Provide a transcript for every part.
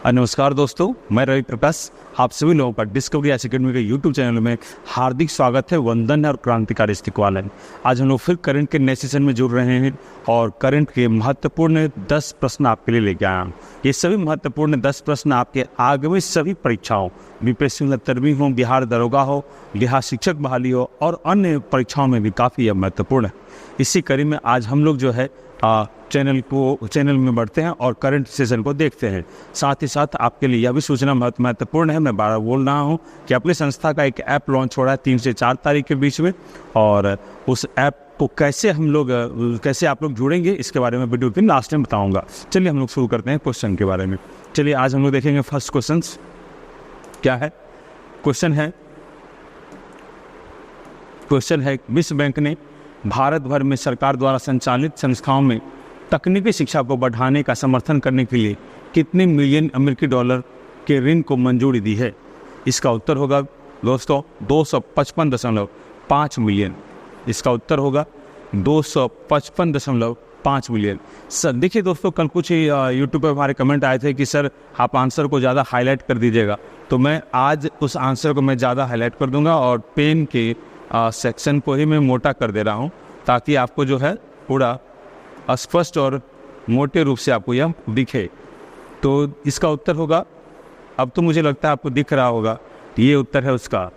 नमस्कार दोस्तों, मैं रवि प्रकाश। आप सभी लोगों का डिस्कवरी एकेडमी के यूट्यूब चैनल में हार्दिक स्वागत है। वंदन है और क्रांतिकारी स्टिक वाले हैं। आज हम लोग फिर करंट के नए सेशन में जुड़ रहे हैं और करंट के महत्वपूर्ण 10 प्रश्न आपके लिए लेके आया हूँ। ये सभी महत्वपूर्ण 10 प्रश्न आपके आगामी सभी परीक्षाओं, बीपीएससी में हो, बिहार दरोगा हो, बिहार शिक्षक बहाली हो और अन्य परीक्षाओं में भी काफ़ी महत्वपूर्ण है। इसी कड़ी में आज हम लोग जो है चैनल में बढ़ते हैं और करंट सेशन को देखते हैं। साथ ही साथ आपके लिए यह भी सूचना महत्वपूर्ण है, मैं बार बोल रहा हूं कि अपनी संस्था का एक ऐप लॉन्च हो रहा है 3 से 4 तारीख के बीच में, और उस ऐप को कैसे आप लोग जुड़ेंगे इसके बारे में वीडियो के लास्ट में बताऊंगा। चलिए हम लोग शुरू करते हैं क्वेश्चन के बारे में। चलिए आज हम लोग देखेंगे फर्स्ट क्वेश्चन क्या है। क्वेश्चन है विश्व बैंक ने भारत भर में सरकार द्वारा संचालित संस्थाओं में तकनीकी शिक्षा को बढ़ाने का समर्थन करने के लिए कितने मिलियन अमेरिकी डॉलर के ऋण को मंजूरी दी है। इसका उत्तर होगा दोस्तों 255.5 मिलियन। इसका उत्तर होगा 255.5 मिलियन। सर देखिए दोस्तों, कल कुछ यूट्यूब पर हमारे कमेंट आए थे कि सर आप आंसर को ज़्यादा हाईलाइट कर दीजिएगा, तो मैं आज उस आंसर को मैं ज़्यादा हाईलाइट कर दूंगा और पेन के सेक्शन को ही मैं मोटा कर दे रहा हूं ताकि आपको जो है पूरा स्पष्ट और मोटे रूप से आपको यह दिखे। तो इसका उत्तर होगा, अब तो मुझे लगता है आपको दिख रहा होगा, ये उत्तर है उसका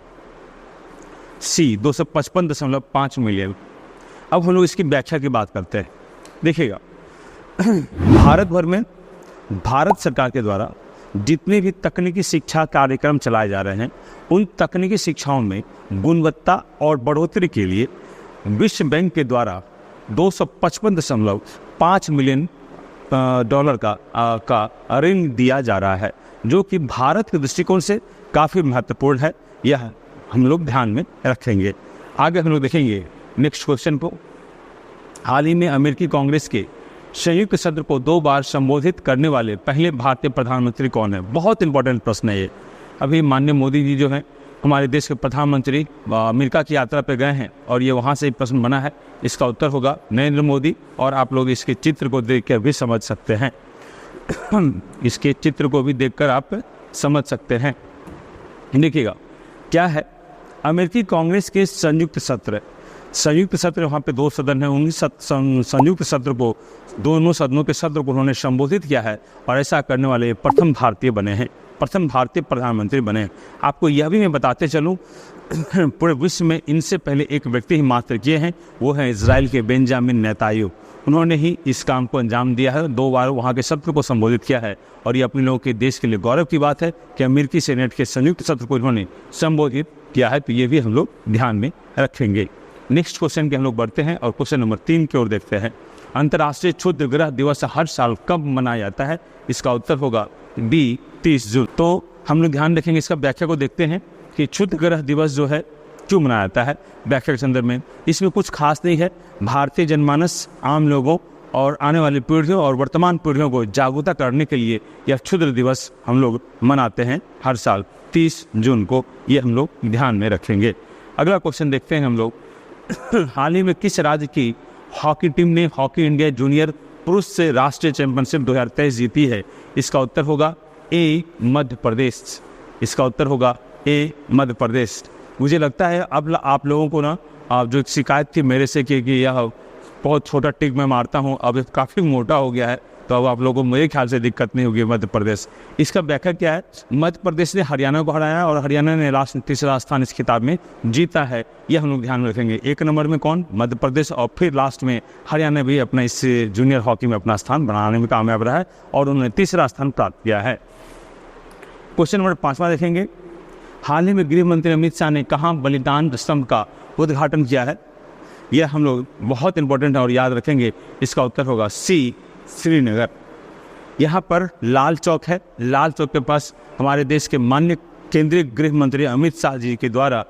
सी 255.5 मिलियन। अब हम लोग इसकी व्याख्या की बात करते हैं। देखिएगा, भारत भर में भारत सरकार के द्वारा जितने भी तकनीकी शिक्षा कार्यक्रम चलाए जा रहे हैं, उन तकनीकी शिक्षाओं में गुणवत्ता और बढ़ोतरी के लिए विश्व बैंक के द्वारा 255.5 मिलियन डॉलर का ऋण दिया जा रहा है, जो कि भारत के दृष्टिकोण से काफ़ी महत्वपूर्ण है। यह हम लोग ध्यान में रखेंगे। आगे हम लोग देखेंगे नेक्स्ट क्वेश्चन को। हाल ही में अमेरिकी कांग्रेस के संयुक्त सत्र को 2 बार संबोधित करने वाले पहले भारतीय प्रधानमंत्री कौन है। बहुत इंपॉर्टेंट प्रश्न है ये। अभी माननीय मोदी जी जो हैं हमारे देश के प्रधानमंत्री अमेरिका की यात्रा पर गए हैं और ये वहाँ से प्रश्न बना है। इसका उत्तर होगा नरेंद्र मोदी, और आप लोग इसके चित्र को देख कर भी समझ सकते हैं। इसके चित्र को भी देखकर आप समझ सकते हैं। देखिएगा क्या है, अमेरिकी कांग्रेस के संयुक्त सत्र वहाँ पे 2 सदन हैं। उन्हीं संयुक्त सत्र को, दोनों सदनों के सत्र को उन्होंने संबोधित किया है और ऐसा करने वाले प्रथम भारतीय प्रधानमंत्री बने हैं। आपको यह भी मैं बताते चलूँ, पूरे विश्व में इनसे पहले एक व्यक्ति ही मात्र किए हैं, वो है इजराइल के बेंजामिन नेतान्याहू। उन्होंने ही इस काम को अंजाम दिया है, 2 बार वहाँ के सत्र को संबोधित किया है। और ये अपने लोगों के देश के लिए गौरव की बात है कि अमेरिकी सेनेट के संयुक्त सत्र को इन्होंने संबोधित किया है। तो ये भी हम लोग ध्यान में रखेंगे। नेक्स्ट क्वेश्चन के हम लोग बढ़ते हैं और क्वेश्चन नंबर 3 की ओर देखते हैं। अंतर्राष्ट्रीय क्षुद्र ग्रह दिवस हर साल कब मनाया जाता है। इसका उत्तर होगा बी 30 जून। तो हम लोग ध्यान रखेंगे, इसका व्याख्या को देखते हैं कि क्षुद्र ग्रह दिवस जो है क्यों मनाया जाता है। व्याख्या के संदर्भ में इसमें कुछ खास नहीं है। भारतीय जनमानस, आम लोगों और आने वाली पीढ़ियों और वर्तमान पीढ़ियों को जागरूकता करने के लिए यह क्षुद्र दिवस हम लोग मनाते हैं हर साल 30 जून को। ये हम लोग ध्यान में रखेंगे। अगला क्वेश्चन देखते हैं हम लोग। हाल ही में किस राज्य की हॉकी टीम ने हॉकी इंडिया जूनियर पुरुष से राष्ट्रीय चैंपियनशिप 2023 जीती है। इसका उत्तर होगा ए मध्य प्रदेश। इसका उत्तर होगा ए मध्य प्रदेश। मुझे लगता है अब आप लोगों को ना जो शिकायत थी मेरे से कि यह बहुत छोटा टिक मैं मारता हूँ, अब काफ़ी मोटा हो गया है, तो अब आप लोगों को मेरे ख्याल से दिक्कत नहीं होगी। मध्य प्रदेश, इसका व्याख्या क्या है। मध्य प्रदेश ने हरियाणा को हराया और हरियाणा ने तीसरा स्थान इस खिताब में जीता है। यह हम लोग ध्यान में रखेंगे। 1 नंबर में कौन, मध्य प्रदेश, और फिर लास्ट में हरियाणा भी अपना इस जूनियर हॉकी में अपना स्थान बनाने में कामयाब रहा है और उन्होंने तीसरा स्थान प्राप्त किया है। क्वेश्चन नंबर 5 देखेंगे। हाल ही में गृह मंत्री अमित शाह ने कहाँ बलिदान स्तंभ का उद्घाटन किया है। यह हम लोग बहुत इंपॉर्टेंट है और याद रखेंगे। इसका उत्तर होगा सी श्रीनगर। यहाँ पर लाल चौक है। लाल चौक के पास हमारे देश के माननीय केंद्रीय गृह मंत्री अमित शाह जी के द्वारा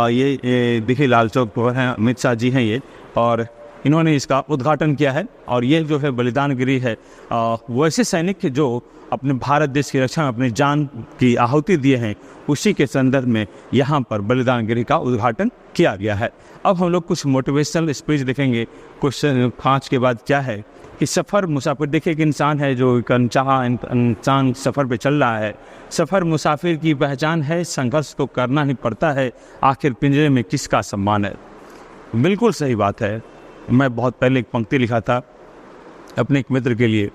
ये देखिए लाल चौक पर है, अमित शाह जी हैं ये, और इन्होंने इसका उद्घाटन किया है। और ये जो है बलिदान गिरी है, वैसे सैनिक जो अपने भारत देश की रक्षा में अपनी जान की आहुति दिए हैं, उसी के संदर्भ में यहाँ पर बलिदान गिरी का उद्घाटन किया गया है। अब हम लोग कुछ मोटिवेशनल स्पीच देखेंगे। क्वेश्चन 5 के बाद क्या है कि सफ़र मुसाफिर, देखिए एक इंसान है जो एक अनचाहा इंसान सफ़र पे चल रहा है। सफ़र मुसाफिर की पहचान है, संघर्ष तो करना ही पड़ता है, आखिर पिंजरे में किसका सम्मान है। बिल्कुल सही बात है। मैं बहुत पहले एक पंक्ति लिखा था अपने एक मित्र के लिए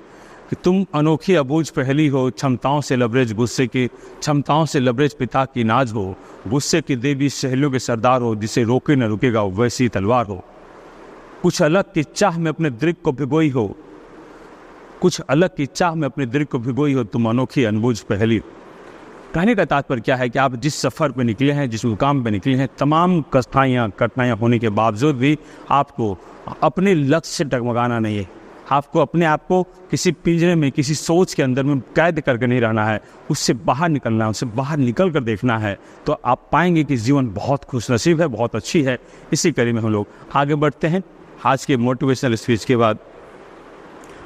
कि तुम अनोखी अबूझ पहेली हो, क्षमताओं से लबरेज गुस्से की, क्षमताओं से लबरेज पिता की नाज हो, गुस्से की देवी सहेलियों के सरदार हो, जिसे रोके न रुकेगा वैसी तलवार हो। कुछ अलग की चाह में अपने दृढ़ को भिगोई हो, कुछ अलग की चाह में अपने दृढ़ को भिगोई हो, तुम अनोखी अनबूझ पहेली। कहने का तात्पर्य क्या है कि आप जिस सफ़र पे निकले हैं, जिस मुकाम पे निकले हैं, तमाम कठिनाइयाँ होने के बावजूद भी आपको अपने लक्ष्य से डगमगाना नहीं है। आपको अपने आप को किसी पिंजरे में, किसी सोच के अंदर में कैद करके नहीं रहना है, उससे बाहर निकलना है, उससे बाहर निकल कर देखना है। तो आप पाएंगे कि जीवन बहुत खुशनसीब है, बहुत अच्छी है। इसी कड़ी में हम लोग आगे बढ़ते हैं। आज के मोटिवेशनल स्पीच के बाद,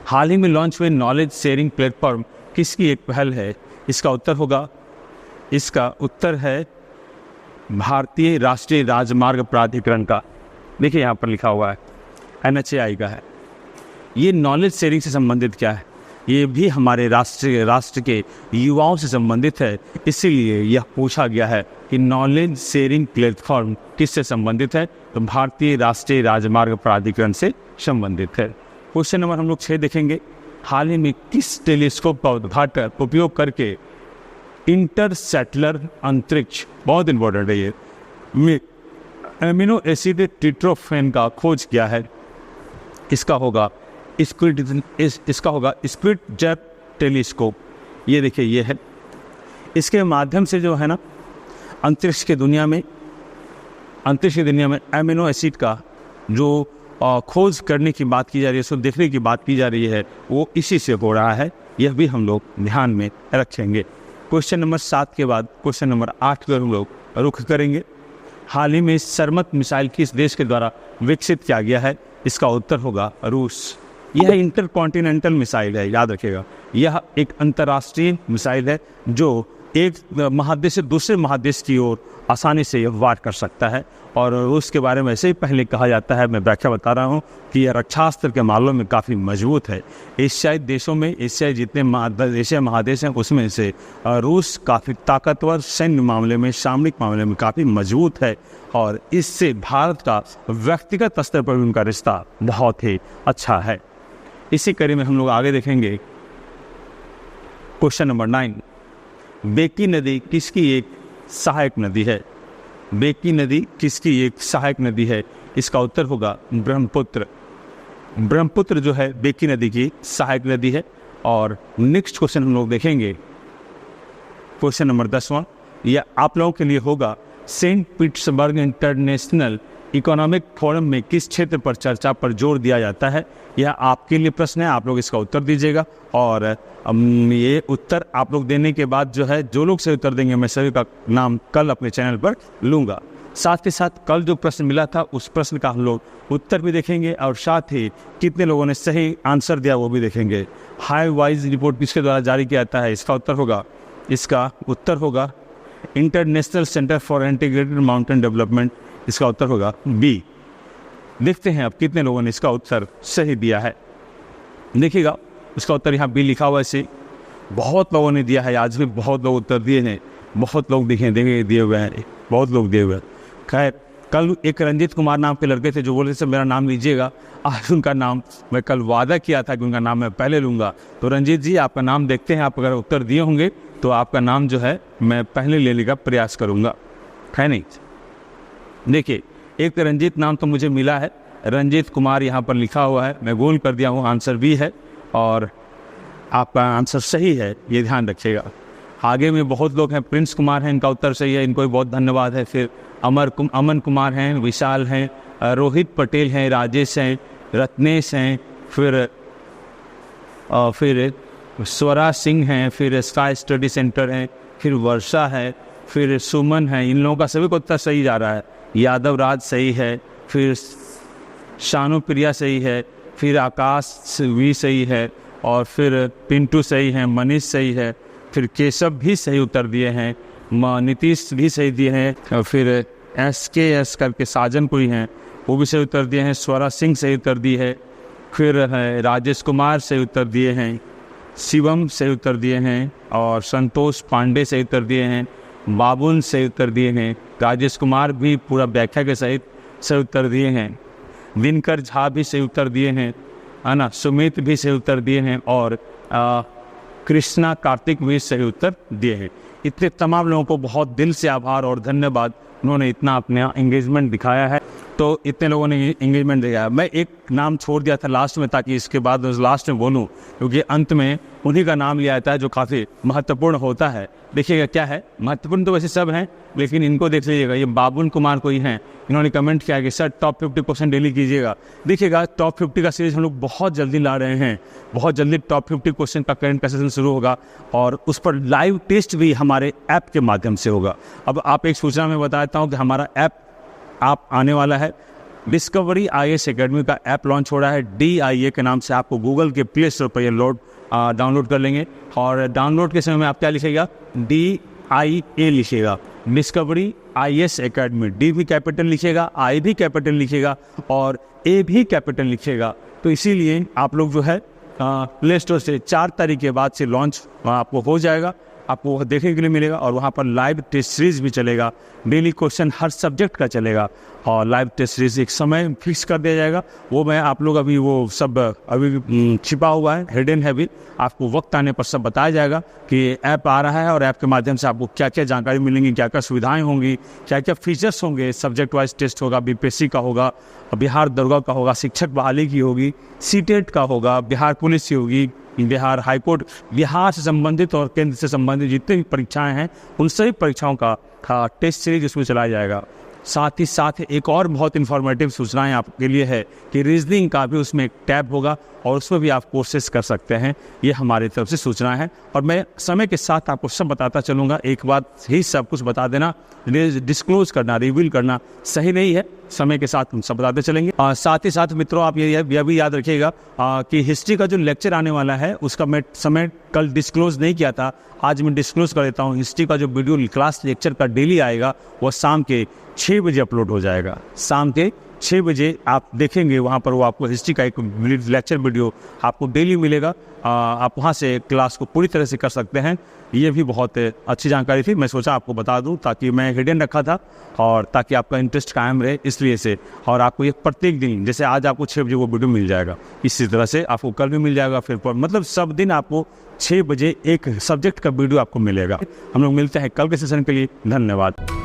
हाल ही में लॉन्च हुए नॉलेज शेयरिंग प्लेटफॉर्म किसकी एक पहल है? इसका उत्तर है भारतीय राष्ट्रीय राजमार्ग प्राधिकरण का। देखिए यहाँ पर लिखा हुआ है NHAI का है। ये नॉलेज शेयरिंग से संबंधित क्या है? ये भी हमारे राष्ट्र के युवाओं से संबंधित है। इसीलिए यह पूछा गया है कि नॉलेज शेयरिंग प्लेटफॉर्म किससे संबंधित है? तो भारतीय राष्ट्रीय राजमार्ग प्राधिकरण से संबंधित है। क्वेश्चन नंबर हम लोग 6 देखेंगे। हाल ही में किस टेलीस्कोप का उद्घाटन उपयोग करके इंटरसेटलर अंतरिक्ष, बहुत इंपॉर्टेंट है ये, में एमिनो एसिड ट्रिप्टोफैन का खोज किया है? इसका होगा स्पिट्ज़र टेलीस्कोप। ये देखिए ये है। इसके माध्यम से जो है ना अंतरिक्ष की दुनिया में एमिनो एसिड का जो खोज करने की बात की जा रही है, उसको देखने की बात की जा रही है, वो इसी से हो रहा है। यह भी हम लोग ध्यान में रखेंगे। क्वेश्चन नंबर 7 के बाद क्वेश्चन नंबर 8 पर हम लोग रुख करेंगे। हाल ही में सरमत मिसाइल किस देश के द्वारा विकसित किया गया है? इसका उत्तर होगा रूस। यह इंटरकॉन्टिनेंटल मिसाइल है, याद रखिएगा। यह एक अंतर्राष्ट्रीय मिसाइल है जो एक महादेश से दूसरे महादेश की ओर आसानी से वार कर सकता है। और उसके बारे में ऐसे ही पहले कहा जाता है, मैं व्याख्या बता रहा हूँ कि यह रक्षास्त्र के मामलों में काफ़ी मजबूत है। एशियाई देशों में, एशियाई जितने एशिया महादेश हैं उसमें से रूस काफ़ी ताकतवर, सैन्य मामले में, सामरिक मामले में काफ़ी मजबूत है। और इससे भारत का व्यक्तिगत स्तर पर भी उनका रिश्ता बहुत ही अच्छा है। इसी कड़ी में हम लोग आगे देखेंगे। क्वेश्चन नंबर 9, बेकी नदी किसकी एक सहायक नदी है? बेकी नदी किसकी एक सहायक नदी है? इसका उत्तर होगा ब्रह्मपुत्र। ब्रह्मपुत्र जो है बेकी नदी की सहायक नदी है। और नेक्स्ट क्वेश्चन हम लोग देखेंगे, क्वेश्चन नंबर 10वां। यह आप लोगों के लिए होगा, Saint Petersburg International Economic Forum में किस क्षेत्र पर चर्चा पर जोर दिया जाता है? यह आपके लिए प्रश्न है, आप लोग इसका उत्तर दीजिएगा। और ये उत्तर आप लोग देने के बाद जो है, जो लोग सही उत्तर देंगे, मैं सभी का नाम कल अपने चैनल पर लूँगा। साथ ही साथ कल जो प्रश्न मिला था उस प्रश्न का हम लोग उत्तर भी देखेंगे, और साथ ही कितने लोगों ने सही आंसर दिया वो भी देखेंगे। हाई वाइज रिपोर्ट किसके द्वारा जारी किया जाता है? इसका उत्तर होगा international centre for integrated mountain development. इसका उत्तर होगा बी। देखते हैं अब कितने लोगों ने इसका उत्तर सही दिया है। देखिएगा उसका उत्तर यहाँ बी लिखा हुआ है। इसे बहुत लोगों ने दिया है, आज भी बहुत लोग उत्तर दिए हैं, बहुत लोग दिए हुए हैं, बहुत लोग दिए हुए हैं। खैर, कल एक रंजीत कुमार नाम के लड़के थे जो बोले थे मेरा नाम लीजिएगा। आज उनका नाम, मैं कल वादा किया था कि उनका नाम मैं पहले लूँगा। तो रंजीत जी, आपका नाम देखते हैं, आप अगर उत्तर दिए होंगे तो आपका नाम जो है मैं पहले लेने का प्रयास करूँगा, है नहीं? देखिए, एक रंजीत नाम तो मुझे मिला है, रंजीत कुमार यहाँ पर लिखा हुआ है, मैं गोल कर दिया हूँ, आंसर भी है और आपका आंसर सही है, ये ध्यान रखिएगा। आगे में बहुत लोग हैं, प्रिंस कुमार हैं, इनका उत्तर सही है, इनको भी बहुत धन्यवाद है। फिर अमन कुमार हैं, विशाल हैं, रोहित पटेल हैं, राजेश हैं, रत्नेश हैं, फिर स्वराज सिंह हैं, फिर स्काई स्टडी सेंटर हैं, फिर वर्षा है, फिर सुमन है। इन लोगों का सभी को उत्तर सही जा रहा है। यादव राज सही है, फिर शानुप्रिया सही है, फिर आकाश भी सही है, और फिर पिंटू सही है, मनीष सही है, फिर केशव भी सही उत्तर दिए हैं, नीतीश भी सही दिए हैं, और फिर SKS करके साजन कोई हैं वो भी सही उत्तर दिए हैं, स्वरा सिंह सही उत्तर दी है, फिर राजेश कुमार सही उत्तर दिए हैं, शिवम सही उत्तर दिए हैं, और संतोष पांडे सही उत्तर दिए हैं, बाबुल सही उत्तर दिए हैं, राजेश कुमार भी पूरा व्याख्या के सहित सही उत्तर दिए हैं, दिनकर झा भी सही उत्तर दिए हैं, है ना, सुमित भी सही उत्तर दिए हैं, और कृष्णा कार्तिक भी सही उत्तर दिए हैं। इतने तमाम लोगों को बहुत दिल से आभार और धन्यवाद, उन्होंने इतना अपना एंगेजमेंट दिखाया है। तो इतने लोगों ने एंगेजमेंट दिखाया। मैं एक नाम छोड़ दिया था लास्ट में, ताकि इसके बाद लास्ट में बोलूं, क्योंकि अंत में उन्हीं का नाम लिया जाता है जो काफ़ी महत्वपूर्ण होता है। देखिएगा क्या है, महत्वपूर्ण तो वैसे सब हैं, लेकिन इनको देख लीजिएगा। ये बाबुल कुमार कोई हैं, इन्होंने कमेंट किया कि सर टॉप 50 क्वेश्चन डेली कीजिएगा। देखिएगा टॉप 50 का सीरीज हम लोग बहुत जल्दी ला रहे हैं, बहुत जल्दी टॉप 50 क्वेश्चन का करंट का सेशन शुरू होगा, और उस पर लाइव टेस्ट भी हमारे ऐप के माध्यम से होगा। अब आप एक सूचना में बताता हूँ कि हमारा ऐप आप आने वाला है। डिस्कवरी IAS एकेडमी का ऐप लॉन्च हो रहा है, DIA के नाम से। आपको गूगल के प्ले स्टोर पर ये डाउनलोड कर लेंगे, और डाउनलोड के समय में आप क्या लिखेगा, DIA लिखिएगा, डिस्कवरी IAS एकेडमी। D भी कैपिटल लिखिएगा, I भी कैपिटल लिखिएगा, और A भी कैपिटल लिखिएगा। तो इसीलिए आप लोग जो है प्ले स्टोर से 4 तारीख के बाद से लॉन्च आपको हो जाएगा, आपको वह देखने के लिए मिलेगा, और वहाँ पर लाइव टेस्ट सीरीज भी चलेगा। डेली क्वेश्चन हर सब्जेक्ट का चलेगा, और लाइव टेस्ट सीरीज एक समय फिक्स कर दिया जाएगा। वो मैं आप लोग अभी वो सब अभी छिपा हुआ है, हिडन है भी, आपको वक्त आने पर सब बताया जाएगा कि ऐप आ रहा है, और ऐप के माध्यम से आपको क्या क्या जानकारी मिलेंगी, क्या क्या सुविधाएँ होंगी, क्या क्या फीचर्स होंगे। सब्जेक्ट वाइज टेस्ट होगा, BPSC का होगा, बिहार दरोगा का होगा, शिक्षक बहाली की होगी, CTET का होगा, बिहार पुलिस की होगी, बिहार हाईकोर्ट, बिहार से संबंधित और केंद्र से संबंधित जितनी भी परीक्षाएं हैं उन सभी परीक्षाओं का टेस्ट सीरीज उसमें चलाया जाएगा। साथ ही साथ एक और बहुत इन्फॉर्मेटिव सूचनाएं आपके लिए है कि रीजनिंग का भी उसमें एक टैब होगा, और उसमें भी आप कोर्सेज कर सकते हैं। ये हमारी तरफ से सूचना है, और मैं समय के साथ आपको सब बताता चलूँगा। एक बात ही सब कुछ बता देना, डिस्क्लोज करना, रिवील करना सही नहीं है। समय के साथ हम सब बताते चलेंगे। साथ ही साथ मित्रों, आप ये भी याद रखिएगा कि हिस्ट्री का जो लेक्चर आने वाला है उसका मैं समय कल डिस्क्लोज नहीं किया था, आज मैं डिस्क्लोज कर देता हूँ। हिस्ट्री का जो वीडियो क्लास लेक्चर का डेली आएगा वो शाम के 6 बजे अपलोड हो जाएगा। शाम के 6 बजे आप देखेंगे, वहाँ पर वो आपको हिस्ट्री का एक लेक्चर वीडियो आपको डेली मिलेगा। आप वहाँ से क्लास को पूरी तरह से कर सकते हैं। ये भी बहुत अच्छी जानकारी थी, मैं सोचा आपको बता दूं, ताकि मैं हिडन रखा था, और ताकि आपका इंटरेस्ट कायम रहे इसलिए से। और आपको ये प्रत्येक दिन, जैसे आज आपको 6 बजे वो वीडियो मिल जाएगा, इसी तरह से आपको कल भी मिल जाएगा, फिर मतलब सब दिन आपको 6 बजे एक सब्जेक्ट का वीडियो आपको मिलेगा। हम लोग मिलते हैं कल के सेशन के लिए। धन्यवाद।